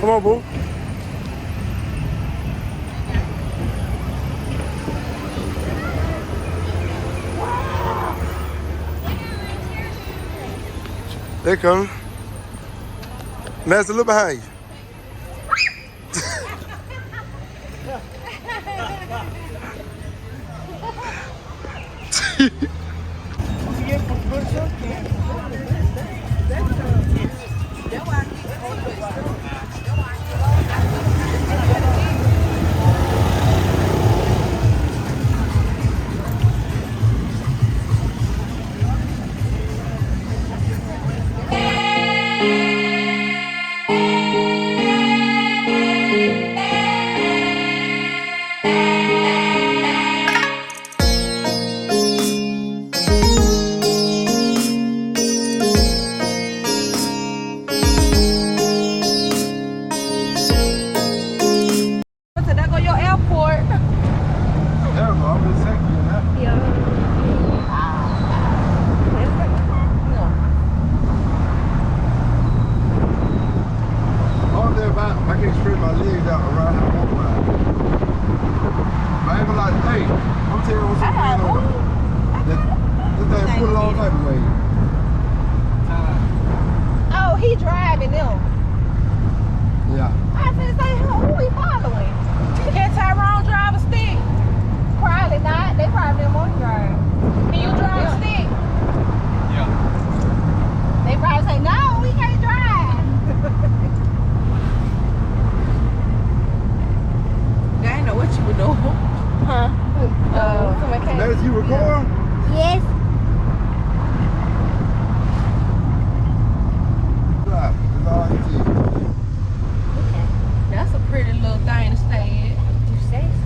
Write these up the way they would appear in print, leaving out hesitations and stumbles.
Come on, boo. They coming. Master, look behind you. Oh, he driving them. Yeah. I was gonna say, who he following? Can Tyrone drive a stick? Probably not. They probably didn't want to drive. Can you drive a stick? Yeah. They probably say, no, we can't drive. I didn't know what you were doing. Huh? As you record? Yes. That's a pretty little thing to stay at. You say so.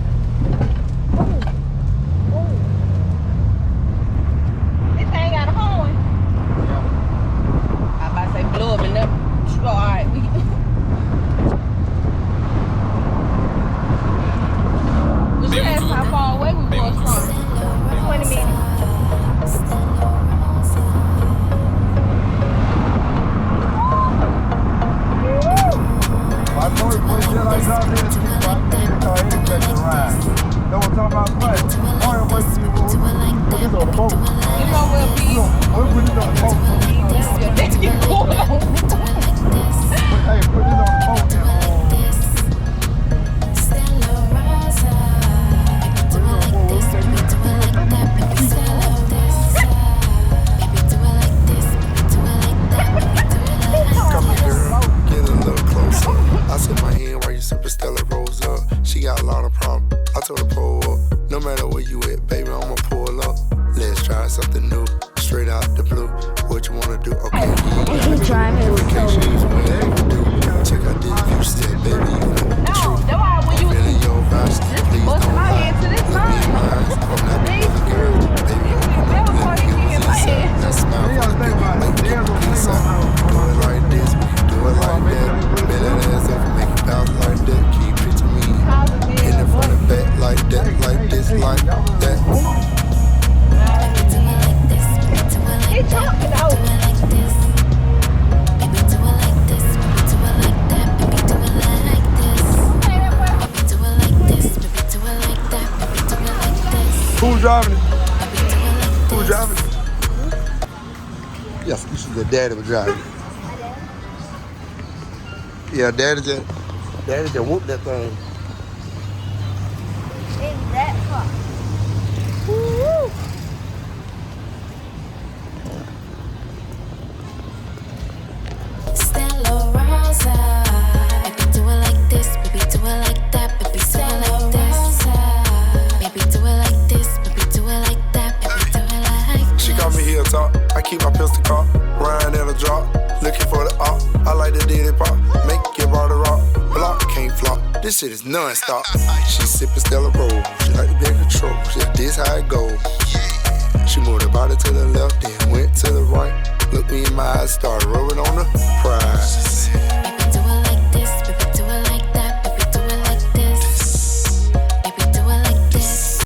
Oh. This thing got a horn. I about to say blow up and up. Alright, we should ask how far away we was from. 20 minutes. I told you, boy, shit like that, it's ride. That's what I'm talking about, but all your boys see put this on the boat. You know we'll be. We'll put this on the boat. Hey, put this on the boat and Stella Rosa, baby, do it like this, baby, do it like that, baby, Stella Rosa, baby, do it like this, baby, do it like that, baby, do it like that. come here, girl, get a little closer. I said my hand while you sippin' Stella Rosa. She got a lot of problems. I told her pull up. No matter where you at, baby, I'ma pull up. Let's try something new, straight out the blue. What you wanna do? Okay, He driving vacations, whatever you do. Check out this view, still, baby, you know the truth. That's why when you Feeling your vibes, please busting don't my lie. head to this Look me in my eyes, I'm not the other girl. Baby, I'm That was gonna funny give in us my a head. sign. That smile for the people, make you peace out. Do it like this, do it like that. Bend that ass over, make it bounce like that. Keep it to me. In the front and back, like that, like this, like that. He talking out. Who's driving it? Who's driving it? Yes, you should the daddy was driving it. Yeah, daddy just whooped that thing. In that car. Woo! Stella Rosa, baby, do it like this, baby, do it like that, baby, do it like this. Baby, do it like this, baby, do it like that, baby, do it like this. She call me heel talk. I keep my pistol caught. Ryan in a drop. Looking for the op. I like the Diddy pop. Make it ball the rock. Block can't flop. This shit is non-stop. She sippin' Stella Rosa. She like to be in control. Yeah, this how it go. She moved her body to the left, then went to the right. Looked me in my eyes, started rubbing on the prize. Baby, do it like this, baby, do it like that, baby, do it like this. Baby, do it like this.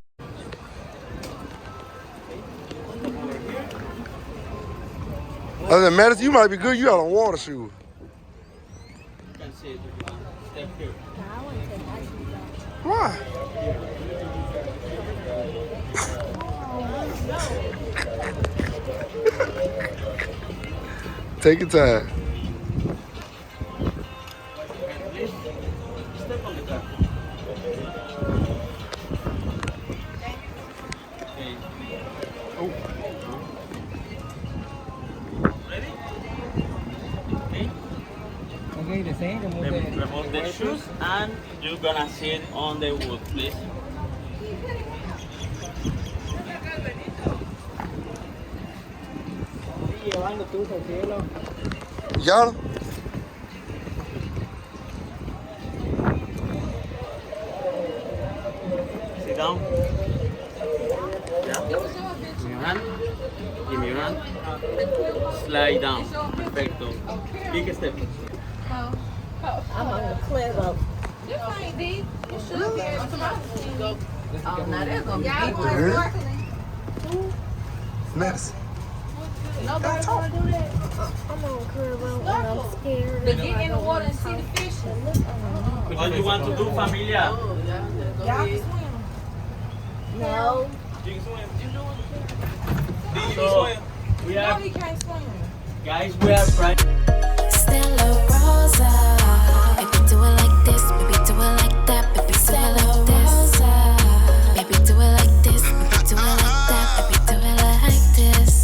Other than Madison, you might be good. You got on water shoes. Why? Take your time. Step on the car. Okay. Oh. Ready? Okay. Okay, the same. Remove the shoes and you're gonna sit on the wood, please. Llevando tú, cielo. Y'all? Sit down. Yeah. Give me your hand. Give me your hand. Slide down. Perfecto. Big step. I'm on the cliff up. This ain't deep. You should be able to go. Oh, now they're gonna be deep. Mess. Nobody wanna do that. I'm on curve and I'm scared. To get in the water and see the fish. What do you want to do, familia? Y'all can swim. No. You can swim. You So, we No, are, he can't swim. guys, we are trying. Stella Rosa. Baby, do it like this. Baby, do it like that. Baby, do it like this. Baby, do it like this. Baby, do it like that. Baby, do it like this.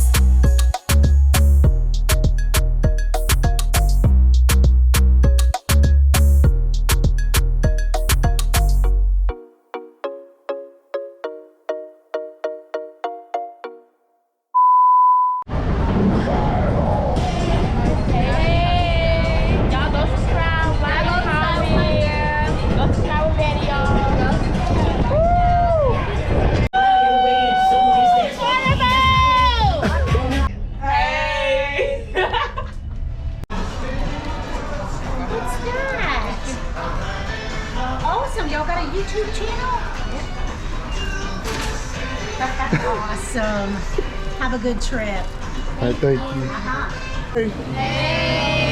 Y'all go subscribe, like, comment. Go subscribe with Betty, y'all. Hey! What's that? Awesome. Y'all got a YouTube channel? Awesome. Have a good trip. I thank you. Uh-huh. Hey!